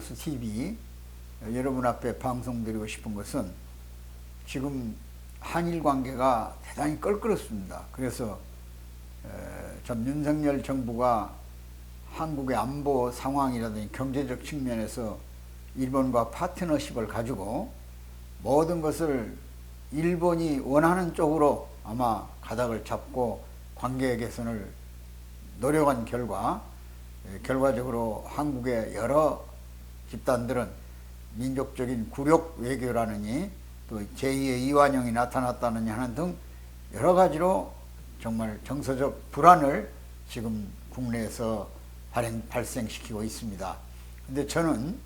한국뉴스 TV 여러분 앞에 방송드리고 싶은 것은 지금 한일 관계가 대단히 껄끄럽습니다. 그래서 참 윤석열 정부가 한국의 안보 상황이라든지 경제적 측면에서 일본과 파트너십을 가지고 모든 것을 일본이 원하는 쪽으로 아마 가닥을 잡고 관계 개선을 노력한 결과적으로 한국의 여러 집단들은 민족적인 굴욕 외교라느니 또 제2의 이완용이 나타났다느니 하는 등 여러 가지로 정말 정서적 불안을 지금 국내에서 발생시키고 있습니다. 근데 저는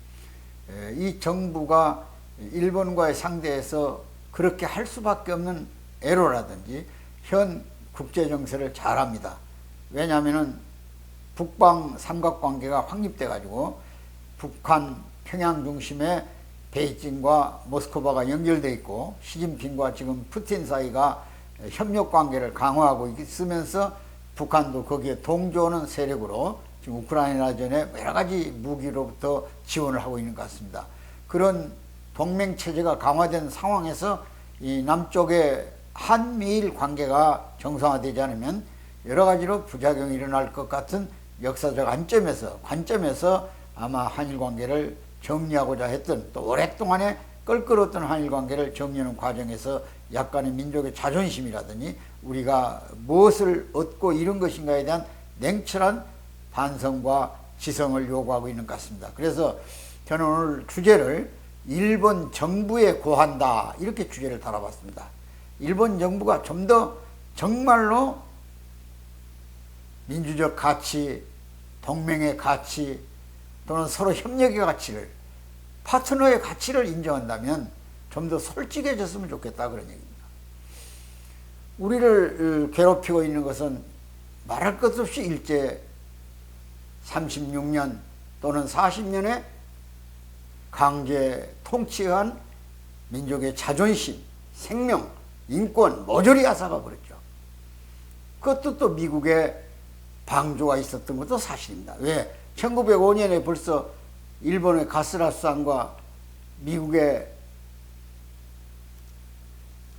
이 정부가 일본과의 상대에서 그렇게 할 수밖에 없는 애로라든지 현 국제정세를 잘합니다. 왜냐하면 북방 삼각관계가 확립돼 가지고 북한 평양 중심에 베이징과 모스크바가 연결돼 있고 시진핑과 지금 푸틴 사이가 협력 관계를 강화하고 있으면서 북한도 거기에 동조하는 세력으로 지금 우크라이나전에 여러 가지 무기로부터 지원을 하고 있는 것 같습니다. 그런 동맹 체제가 강화된 상황에서 이 남쪽의 한미일 관계가 정상화되지 않으면 여러 가지로 부작용이 일어날 것 같은 역사적 관점에서 아마 한일 관계를 정리하고자 했던 또 오랫동안에 껄끄러웠던 한일 관계를 정리하는 과정에서 약간의 민족의 자존심이라더니 우리가 무엇을 얻고 이룬 것인가에 대한 냉철한 반성과 지성을 요구하고 있는 것 같습니다. 그래서 저는 오늘 주제를 일본 정부에 고한다 이렇게 주제를 달아봤습니다. 일본 정부가 좀 더 정말로 민주적 가치, 동맹의 가치 또는 서로 협력의 가치를 파트너의 가치를 인정한다면 좀 더 솔직해졌으면 좋겠다 그런 얘기입니다. 우리를 괴롭히고 있는 것은 말할 것 없이 일제 36년 또는 40년의 강제 통치한 민족의 자존심, 생명, 인권 모조리 앗아가 버렸죠. 그것도 또 미국의 방조가 있었던 것도 사실입니다. 왜? 1905년에 벌써 일본의 가스라스함과 미국의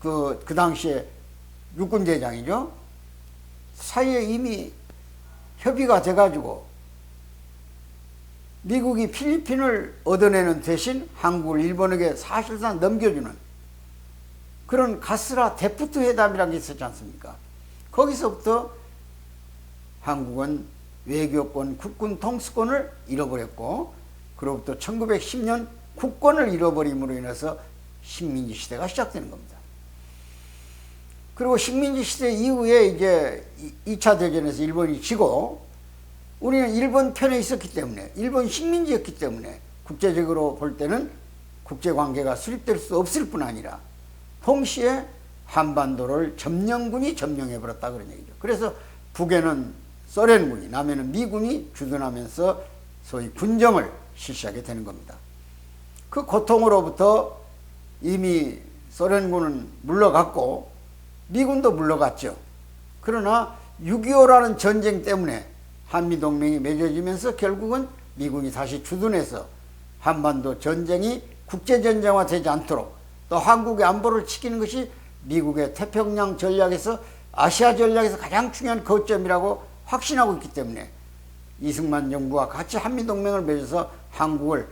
그 당시에 육군대장이죠. 사이에 이미 협의가 돼가지고 미국이 필리핀을 얻어내는 대신 한국을 일본에게 사실상 넘겨주는 그런 가스라 데프트 회담이라는 게 있었지 않습니까? 거기서부터 한국은 외교권, 국군 통수권을 잃어버렸고 그로부터 1910년 국권을 잃어버림으로 인해서 식민지 시대가 시작되는 겁니다. 그리고 식민지 시대 이후에 이제 2차 대전에서 일본이 지고 우리는 일본 편에 있었기 때문에 일본 식민지였기 때문에 국제적으로 볼 때는 국제관계가 수립될 수 없을 뿐 아니라 동시에 한반도를 점령군이 점령해버렸다 그런 얘기죠. 그래서 북에는 소련군이 남에는 미군이 주둔하면서 소위 군정을 실시하게 되는 겁니다. 그 고통으로부터 이미 소련군은 물러갔고 미군도 물러갔죠. 그러나 6.25라는 전쟁 때문에 한미동맹이 맺어지면서 결국은 미군이 다시 주둔해서 한반도 전쟁이 국제전쟁화 되지 않도록 또 한국의 안보를 지키는 것이 미국의 태평양 전략에서 아시아 전략에서 가장 중요한 거점이라고 확신하고 있기 때문에 이승만 정부와 같이 한미동맹을 맺어서 한국을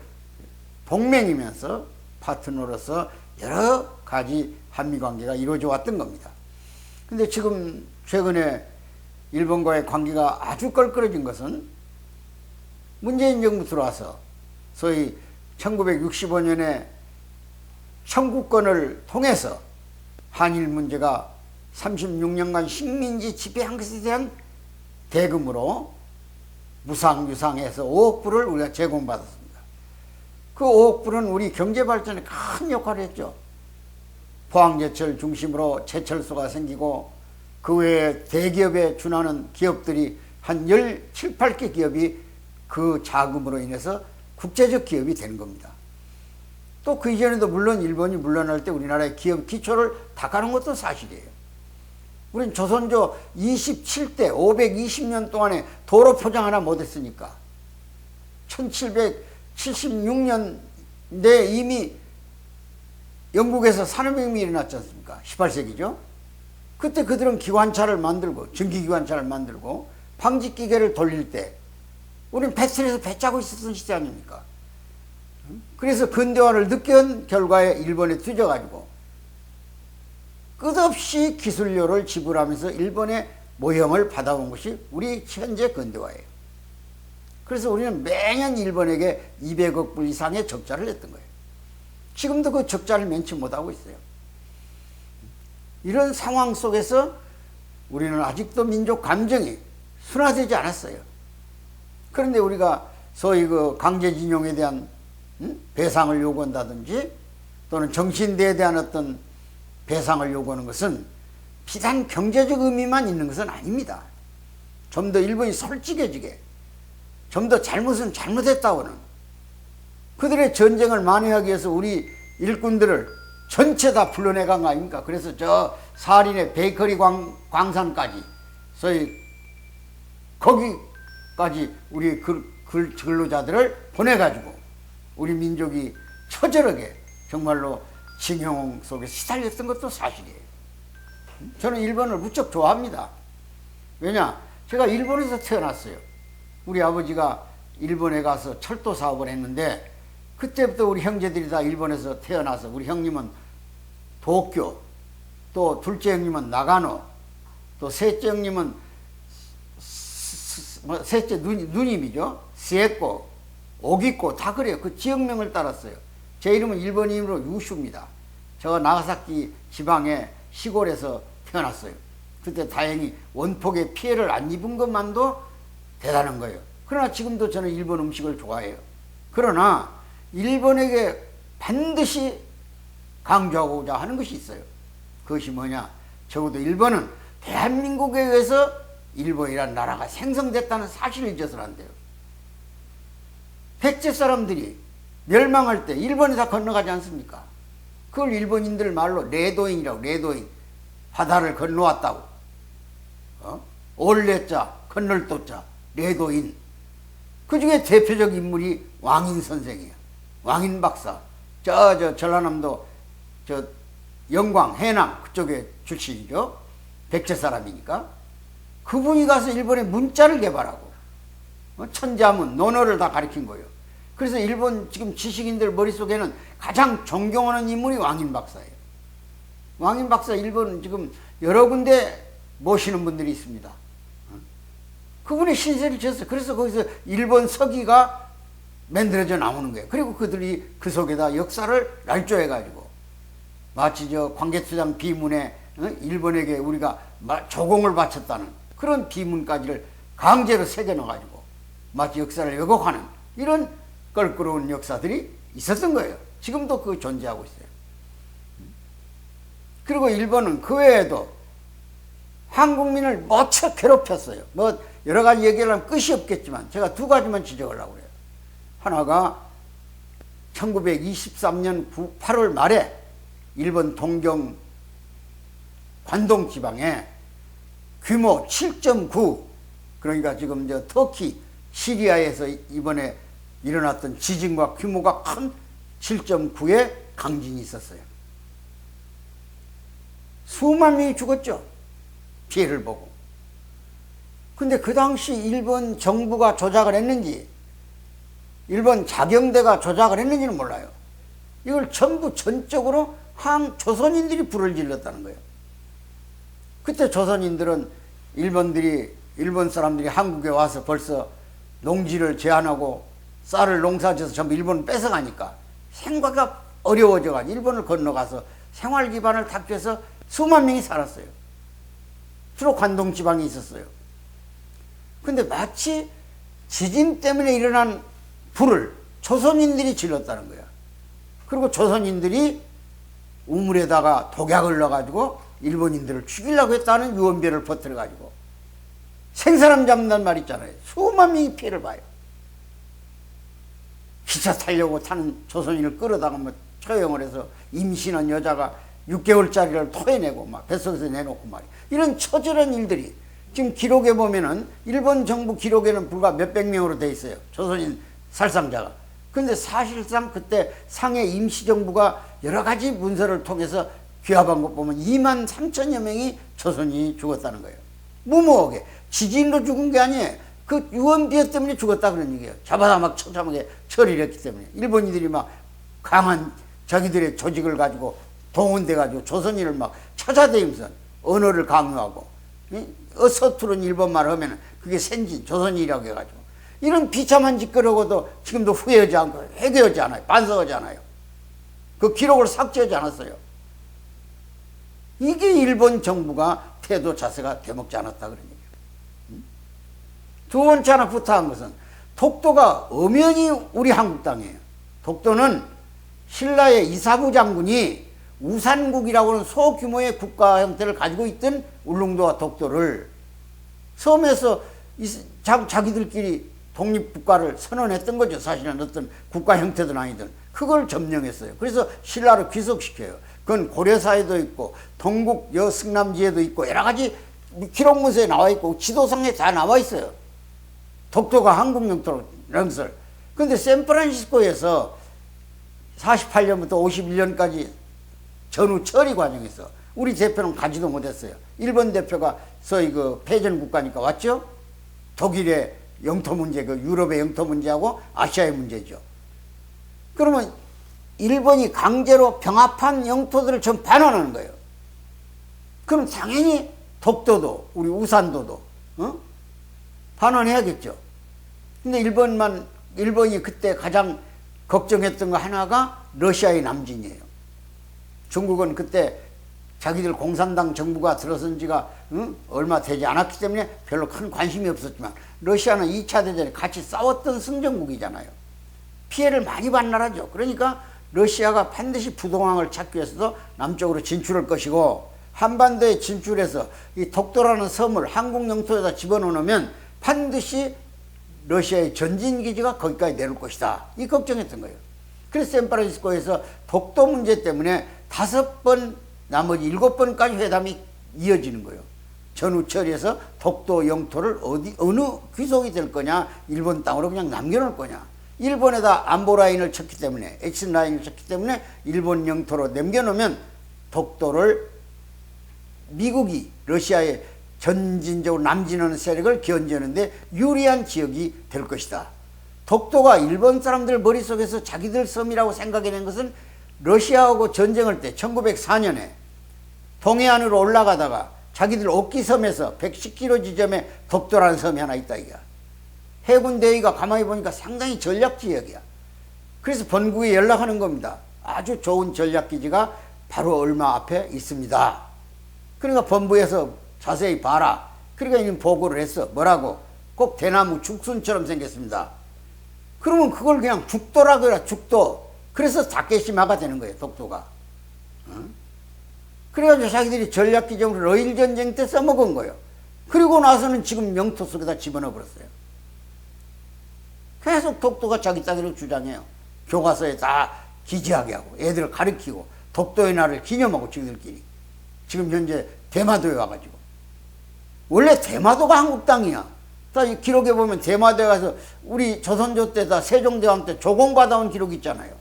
동맹이면서 파트너로서 여러 가지 한미관계가 이루어져 왔던 겁니다. 근데 지금 최근에 일본과의 관계가 아주 껄끄러진 것은 문재인 정부 들어와서 소위 1965년에 청구권을 통해서 한일 문제가 36년간 식민지 지배한 것에 대한 대금으로 무상유상해서 5억 불을 우리가 제공받았습니다. 그 5억 불은 우리 경제발전에 큰 역할을 했죠. 포항제철 중심으로 제철소가 생기고 그 외에 대기업에 준하는 기업들이 한 17, 8개 기업이 그 자금으로 인해서 국제적 기업이 되는 겁니다. 또 그 이전에도 물론 일본이 물러날 때 우리나라의 기업 기초를 닦아놓은 것도 사실이에요. 우린 조선조 27대 520년 동안에 도로 포장 하나 못했으니까 76년대 이미 영국에서 산업혁명이 일어났지 않습니까? 18세기죠. 그때 그들은 기관차를 만들고 전기기관차를 만들고 방직기계를 돌릴 때 우리는 배틀에서 배 짜고 있었던 시대 아닙니까? 그래서 근대화를 늦게 한 결과에 일본에 뒤져가지고 끝없이 기술료를 지불하면서 일본의 모형을 받아온 것이 우리 현재 근대화예요. 그래서 우리는 매년 일본에게 200억 불 이상의 적자를 냈던 거예요. 지금도 그 적자를 면치 못하고 있어요. 이런 상황 속에서 우리는 아직도 민족 감정이 순화되지 않았어요. 그런데 우리가 소위 그 강제징용에 대한 배상을 요구한다든지 또는 정신대에 대한 어떤 배상을 요구하는 것은 비단 경제적 의미만 있는 것은 아닙니다. 좀 더 일본이 솔직해지게, 좀 더 잘못은 잘못했다고는, 그들의 전쟁을 만회하기 위해서 우리 일꾼들을 전체 다 불러내간 거 아닙니까? 그래서 저 사린의 베이커리 광산까지 소위 거기까지 우리 근로자들을 보내가지고 우리 민족이 처절하게 정말로 징용 속에 시달렸던 것도 사실이에요. 저는 일본을 무척 좋아합니다. 왜냐? 제가 일본에서 태어났어요. 우리 아버지가 일본에 가서 철도 사업을 했는데 그때부터 우리 형제들이 다 일본에서 태어나서 우리 형님은 도쿄, 또 둘째 형님은 나가노, 또 셋째 형님은 셋째 누님이죠. 시에코, 오기코 다 그래요. 그 지역명을 따랐어요. 제 이름은 일본 이름으로 유슈입니다. 제가 나가사키 지방의 시골에서 태어났어요. 그때 다행히 원폭의 피해를 안 입은 것만도 대단한 거예요. 그러나 지금도 저는 일본 음식을 좋아해요. 그러나 일본에게 반드시 강조하고자 하는 것이 있어요. 그것이 뭐냐? 적어도 일본은 대한민국에 의해서 일본이라는 나라가 생성됐다는 사실을 잊어서는 안 돼요. 백제 사람들이 멸망할 때 일본에 다 건너가지 않습니까? 그걸 일본인들 말로 레도인이라고, 레도인. 바다를 건너왔다고. 올레자, 건널도자, 레도인. 그 중에 대표적 인물이 왕인 선생이에요. 왕인 박사. 전라남도 영광, 해남 그쪽에 출신이죠. 백제 사람이니까. 그분이 가서 일본에 문자를 개발하고 천자문, 논어를 다 가르친 거예요. 그래서 일본 지금 지식인들 머릿속에는 가장 존경하는 인물이 왕인 박사예요. 왕인 박사 일본 지금 여러 군데 모시는 분들이 있습니다. 그분이 신세를 졌어요. 그래서 거기서 일본 서기가 만들어져 나오는 거예요. 그리고 그들이 그 속에다 역사를 날조해가지고 마치 광개토장 비문에 일본에게 우리가 조공을 바쳤다는 그런 비문까지를 강제로 새겨넣어가지고 마치 역사를 왜곡하는 이런 껄끄러운 역사들이 있었던 거예요. 지금도 그 존재하고 있어요. 그리고 일본은 그 외에도 한국민을 무척 괴롭혔어요. 여러 가지 얘기를 하면 끝이 없겠지만 제가 두 가지만 지적하려고 그래요. 하나가 1923년 8월 말에 일본 동경 관동 지방에 규모 7.9, 그러니까 지금 터키, 시리아에서 이번에 일어났던 지진과 규모가 큰 7.9의 강진이 있었어요. 수만 명이 죽었죠. 피해를 보고. 근데 그 당시 일본 정부가 조작을 했는지 일본 자경대가 조작을 했는지는 몰라요. 이걸 전부 전적으로 조선인들이 불을 질렀다는 거예요. 그때 조선인들은 일본 사람들이 한국에 와서 벌써 농지를 제한하고 쌀을 농사지어서 전부 일본을 뺏어가니까 생활가 어려워져가지고 일본을 건너가서 생활 기반을 탁취해서 수만 명이 살았어요. 주로 관동 지방에 있었어요. 근데 마치 지진 때문에 일어난 불을 조선인들이 질렀다는 거야. 그리고 조선인들이 우물에다가 독약을 넣어가지고 일본인들을 죽이려고 했다는 유언비어를 퍼뜨려가지고 생사람 잡는다는 말 있잖아요. 수만 명이 피해를 봐요. 기차 타려고 타는 조선인을 끌어다가 처형을 해서 임신한 여자가 6개월짜리를 토해내고 뱃속에서 내놓고 말이에요. 이런 처절한 일들이 지금 기록에 보면은 일본 정부 기록에는 불과 몇백 명으로 돼 있어요. 조선인 살상자가. 근데 사실상 그때 상해 임시정부가 여러 가지 문서를 통해서 귀합한 것 보면 2만 3천여 명이 조선인이 죽었다는 거예요. 무모하게. 지진으로 죽은 게 아니에요. 그 유언비어 때문에 죽었다 그런 얘기예요. 잡아다 막 처참하게 처리를 했기 때문에. 일본인들이 막 강한 자기들의 조직을 가지고 동원돼 가지고 조선인을 막 찾아다니면서 언어를 강요하고 서투른 일본말 하면 그게 생진 조선인이라고 해가지고 이런 비참한 짓거리고도 지금도 후회하지 않고 회개하지 않아요. 반성하지 않아요. 그 기록을 삭제하지 않았어요. 이게 일본 정부가 태도 자세가 되먹지 않았다 그런 얘기예요. 두 번째 하나 부탁한 것은 독도가 엄연히 우리 한국 땅이에요. 독도는 신라의 이사부 장군이 우산국이라고 하는 소규모의 국가 형태를 가지고 있던 울릉도와 독도를 섬에서 자기들끼리 독립국가를 선언했던 거죠. 사실은 어떤 국가 형태든 아니든 그걸 점령했어요. 그래서 신라를 귀속시켜요. 그건 고려사에도 있고 동국 여승남지에도 있고 여러 가지 기록문서에 나와 있고 지도상에 다 나와 있어요. 독도가 한국 영토라는 것을. 그런데 샌프란시스코에서 48년부터 51년까지 전후 처리 과정에서 우리 대표는 가지도 못했어요. 일본 대표가 소위 그 패전 국가니까 왔죠. 독일의 영토 문제, 그 유럽의 영토 문제하고 아시아의 문제죠. 그러면 일본이 강제로 병합한 영토들을 전 반환하는 거예요. 그럼 당연히 독도도 우리 우산도도 반환해야겠죠. 근데 일본이 그때 가장 걱정했던 거 하나가 러시아의 남진이에요. 중국은 그때 자기들 공산당 정부가 들어선 지가 얼마 되지 않았기 때문에 별로 큰 관심이 없었지만 러시아는 2차 대전에 같이 싸웠던 승전국이잖아요. 피해를 많이 본 나라죠. 그러니까 러시아가 반드시 부동항을 찾기 위해서도 남쪽으로 진출할 것이고 한반도에 진출해서 이 독도라는 섬을 한국 영토에다 집어넣으면 반드시 러시아의 전진기지가 거기까지 내려올 것이다. 이 걱정했던 거예요. 그래서 샌프란시스코에서 독도 문제 때문에 5번 나머지 7번까지 회담이 이어지는 거예요. 전후 처리해서 독도 영토를 어느 귀속이 될 거냐, 일본 땅으로 그냥 남겨놓을 거냐. 일본에다 안보 라인을 쳤기 때문에, 액션 라인을 쳤기 때문에 일본 영토로 남겨놓으면 독도를 미국이 러시아에 전진적으로 남진하는 세력을 견제하는데 유리한 지역이 될 것이다. 독도가 일본 사람들 머릿속에서 자기들 섬이라고 생각해낸 것은 러시아하고 전쟁할 때 1904년에 동해안으로 올라가다가 자기들 옥기섬에서 110km 지점에 독도라는 섬이 하나 있다 이거야. 해군 대위가 가만히 보니까 상당히 전략 지역이야. 그래서 본국에 연락하는 겁니다. 아주 좋은 전략 기지가 바로 얼마 앞에 있습니다. 그러니까 본부에서 자세히 봐라. 그러니까 이미 보고를 했어. 뭐라고? 꼭 대나무 죽순처럼 생겼습니다. 그러면 그걸 그냥 죽도라고 해라. 죽도. 그래서 다케시마가 되는 거예요. 독도가. 그래가지고 자기들이 전략기적으로 러일 전쟁 때 써먹은 거예요. 그리고 나서는 지금 영토 속에다 집어넣어 버렸어요. 계속 독도가 자기 땅이라고 주장해요. 교과서에 다 기재하게 하고 애들을 가르치고 독도의 날을 기념하고 지들끼리. 지금 현재 대마도에 와가지고. 원래 대마도가 한국 땅이야. 다 이 기록에 보면 대마도에 가서 우리 조선조 때다 세종대왕 때 조공받아온 기록이 있잖아요.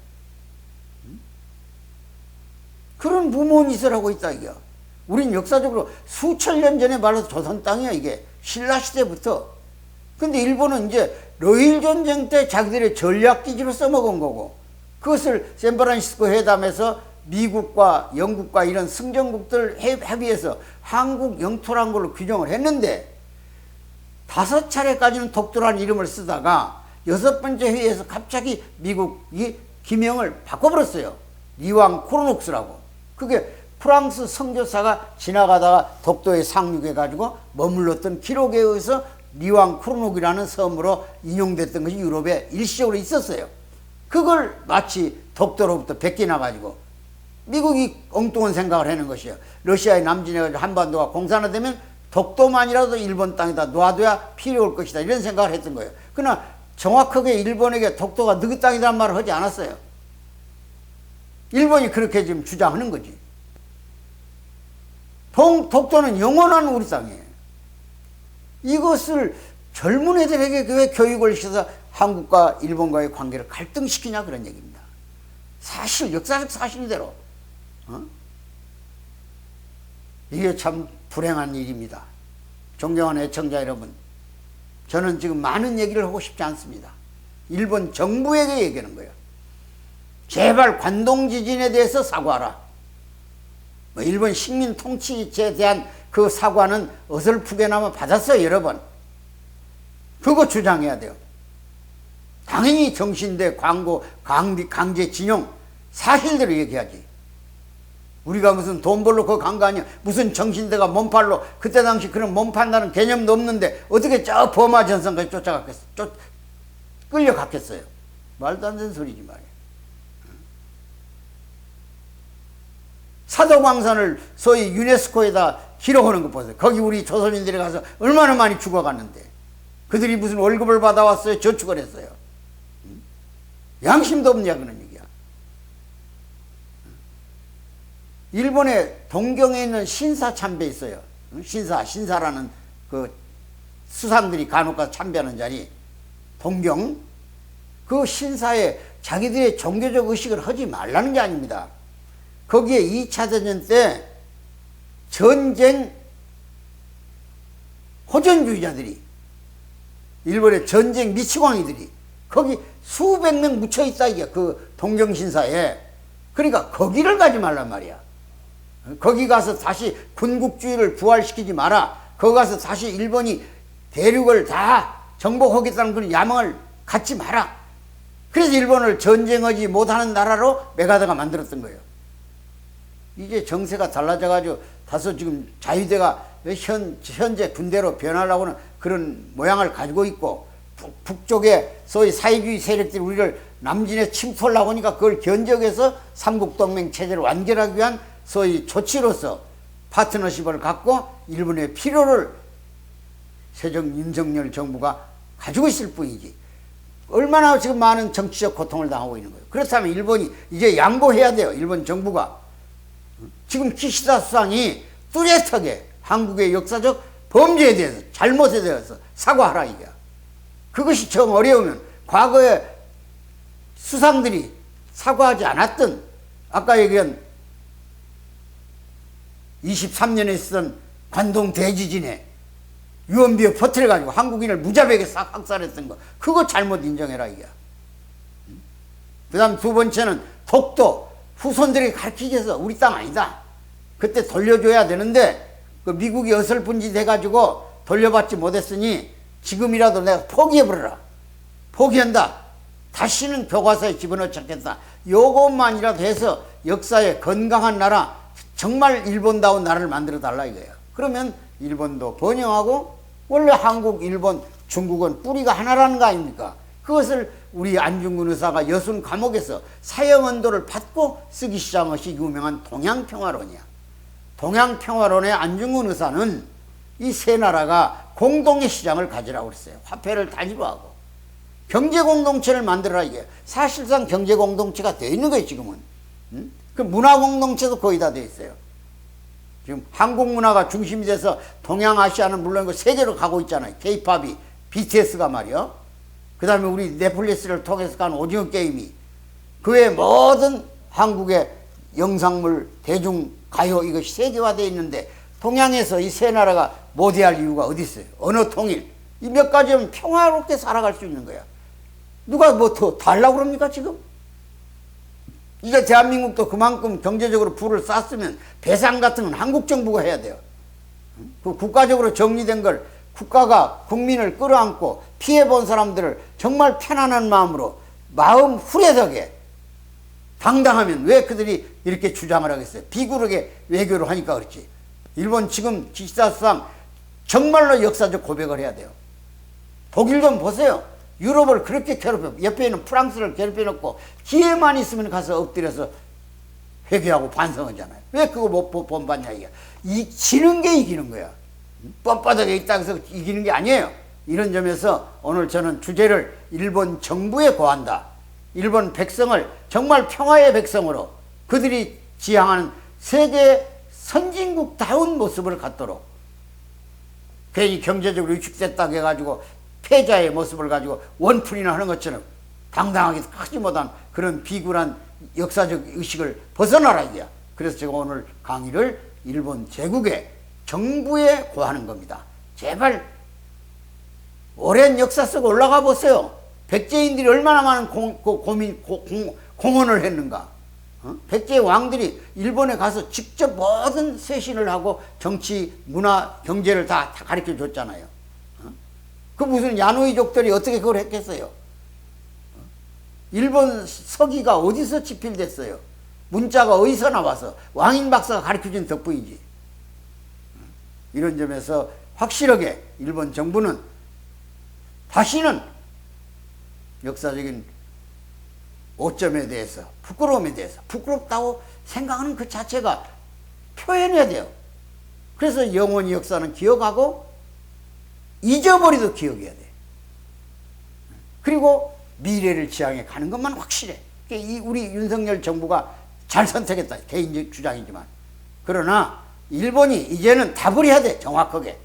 그런 무모니스라고 있다 이게. 우린 역사적으로 수천 년 전에 말해서 조선 땅이야 이게. 신라 시대부터. 근데 일본은 이제 러일 전쟁 때 자기들의 전략기지로 써먹은 거고 그것을 샌프란시스코 회담에서 미국과 영국과 이런 승전국들 합의해서 한국 영토란 걸로 규정을 했는데 5차례까지는 독도라는 이름을 쓰다가 6번째 회의에서 갑자기 미국이 기명을 바꿔버렸어요. 리왕 코르녹스라고. 그게 프랑스 선교사가 지나가다가 독도에 상륙해가지고 머물렀던 기록에 의해서 리왕 코르녹이라는 섬으로 인용됐던 것이 유럽에 일시적으로 있었어요. 그걸 마치 독도로부터 베끼나가지고 미국이 엉뚱한 생각을 하는 것이에요. 러시아의 남진해 한반도가 공산화되면 독도만이라도 일본 땅에다 놔둬야 필요 올 것이다. 이런 생각을 했던 거예요. 그러나 정확하게 일본에게 독도가 너희 땅이라는 말을 하지 않았어요. 일본이 그렇게 지금 주장하는 거지. 독도는 영원한 우리 땅이에요. 이것을 젊은 애들에게 왜 교육을 시켜서 한국과 일본과의 관계를 갈등시키냐 그런 얘기입니다. 사실 역사적 사실대로 이게 참 불행한 일입니다. 존경하는 애청자 여러분, 저는 지금 많은 얘기를 하고 싶지 않습니다. 일본 정부에게 얘기하는 거예요. 제발 관동 지진에 대해서 사과하라. 일본 식민 통치에 대한 그 사과는 어설프게나마 받았어요, 여러 번. 그거 주장해야 돼요. 당연히 정신대, 광고, 강제징용 사실대로 얘기하지. 우리가 무슨 돈 벌러 그거 간 거 아니야. 무슨 정신대가 몸팔로, 그때 당시 그런 몸 판다는 개념도 없는데 어떻게 저 버마 전선까지 끌려갔겠어요. 말도 안 되는 소리지 말이야. 사도광산을 소위 유네스코에다 기록하는 거 보세요. 거기 우리 조선인들이 가서 얼마나 많이 죽어갔는데 그들이 무슨 월급을 받아왔어요? 저축을 했어요. 양심도 없냐 그런 얘기야. 일본의 동경에 있는 신사 참배 있어요. 신사라는 그 수상들이 간혹 가서 참배하는 자리, 동경. 그 신사에 자기들의 종교적 의식을 하지 말라는 게 아닙니다. 거기에 2차 대전 때 전쟁 호전주의자들이, 일본의 전쟁 미치광이들이 거기 수백 명 묻혀 있다 이게 그 동경신사에. 그러니까 거기를 가지 말란 말이야. 거기 가서 다시 군국주의를 부활시키지 마라. 거기 가서 다시 일본이 대륙을 다 정복하겠다는 그런 야망을 갖지 마라. 그래서 일본을 전쟁하지 못하는 나라로 메가더가 만들었던 거예요. 이제 정세가 달라져가지고 다소 지금 자유대가 현재 군대로 변하려고는 그런 모양을 가지고 있고, 북쪽에 소위 사회주의 세력들이 우리를 남진에 침투하려고 하니까 그걸 견적해서 삼국동맹 체제를 완결하기 위한 소위 조치로서 파트너십을 갖고 일본의 필요를 윤석열 정부가 가지고 있을 뿐이지, 얼마나 지금 많은 정치적 고통을 당하고 있는 거예요. 그렇다면 일본이 이제 양보해야 돼요. 일본 정부가. 지금 기시다 수상이 뚜렷하게 한국의 역사적 범죄에 대해서, 잘못에 대해서 사과하라 이게. 그것이 정 어려우면 과거에 수상들이 사과하지 않았던, 아까 얘기한 23년에 있었던 관동 대지진에 유언비어 퍼뜨려가지고 한국인을 무자비하게 싹 학살했던 거, 그거 잘못 인정해라 이게. 그 다음 두 번째는 독도, 후손들이 가르치기 위해서 우리 땅 아니다. 그때 돌려줘야 되는데 그 미국이 어설픈 짓 해가지고 돌려받지 못했으니 지금이라도 내가 포기해버려라. 포기한다. 다시는 교과서에 집어넣지 않겠다. 요것만이라도 해서 역사의 건강한 나라, 정말 일본다운 나라를 만들어 달라 이거예요. 그러면 일본도 번영하고, 원래 한국, 일본, 중국은 뿌리가 하나라는 거 아닙니까? 그것을 우리 안중근 의사가 여순 감옥에서 사형언도를 받고 쓰기 시작한 것이 유명한 동양평화론이야. 동양평화론의 안중근 의사는 이 세 나라가 공동의 시장을 가지라고 그랬어요. 화폐를 단위로 하고. 경제공동체를 만들어라 이게. 사실상 경제공동체가 되어 있는 거예요 지금은. 그 문화공동체도 거의 다 되어 있어요. 지금 한국 문화가 중심이 돼서 동양아시아는 물론 세계로 가고 있잖아요. K-팝이, BTS가 말이요. 그 다음에 우리 넷플릭스를 통해서 가는 오징어 게임이, 그 외 모든 한국의 영상물, 대중가요 이것이 세계화되어 있는데 동양에서 이 세 나라가 모대할 이유가 어디 있어요? 언어 통일. 이 몇 가지면 평화롭게 살아갈 수 있는 거야. 누가 뭐 더 달라고 그럽니까 지금? 이제 대한민국도 그만큼 경제적으로 부를 쌌으면 배상 같은 건 한국 정부가 해야 돼요. 그 국가적으로 정리된 걸 국가가 국민을 끌어안고 피해본 사람들을 정말 편안한 마음으로 마음 후련하게 당당하면 왜 그들이 이렇게 주장을 하겠어요? 비굴하게 외교를 하니까 그렇지. 일본 지금 기시다 수상 정말로 역사적 고백을 해야 돼요. 독일 좀 보세요. 유럽을 그렇게 괴롭혀, 옆에 있는 프랑스를 괴롭혀놓고 기회만 있으면 가서 엎드려서 회개하고 반성하잖아요. 왜 그거 못 본받냐 이게. 지는 게 이기는 거야. 뻔뻔하게 있다 해서 이기는 게 아니에요. 이런 점에서 오늘 저는 주제를 일본 정부에 고한다. 일본 백성을 정말 평화의 백성으로 그들이 지향하는 세계 선진국다운 모습을 갖도록, 괜히 경제적으로 위축됐다고 해가지고 패자의 모습을 가지고 원풀이나 하는 것처럼 당당하게 크지 못한 그런 비굴한 역사적 의식을 벗어나라 이거야. 그래서 제가 오늘 강의를 일본 제국의 정부에 고하는 겁니다. 제발 오랜 역사 속에 올라가 보세요. 백제인들이 얼마나 많은 공헌을 했는가. 백제 왕들이 일본에 가서 직접 모든 쇄신을 하고 정치, 문화, 경제를 다 가르쳐 줬잖아요. 그 무슨 야노이족들이 어떻게 그걸 했겠어요? 일본 서기가 어디서 집필됐어요? 문자가 어디서 나와서 왕인 박사가 가르쳐 준 덕분이지. 이런 점에서 확실하게 일본 정부는 다시는 역사적인 오점에 대해서, 부끄러움에 대해서, 부끄럽다고 생각하는 그 자체가 표현해야 돼요. 그래서 영원히 역사는 기억하고 잊어버리도 기억해야 돼. 그리고 미래를 지향해 가는 것만 확실해. 우리 윤석열 정부가 잘 선택했다. 개인적 주장이지만. 그러나 일본이 이제는 답을 해야 돼. 정확하게.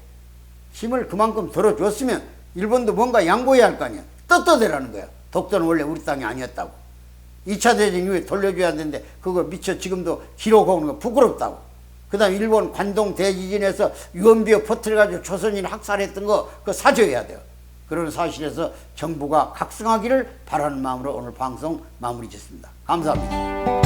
힘을 그만큼 들어줬으면 일본도 뭔가 양보해야 할 거 아니야. 떳떳해라는 거야. 독도는 원래 우리 땅이 아니었다고. 2차 대전 이후에 돌려줘야 되는데 그거 미처 지금도 기록 오는 거 부끄럽다고. 그 다음 일본 관동 대지진에서 유언비어 퍼뜨려가지고 조선인 학살했던 거 그거 사죄해야 돼요. 그런 사실에서 정부가 각성하기를 바라는 마음으로 오늘 방송 마무리 짓습니다. 감사합니다.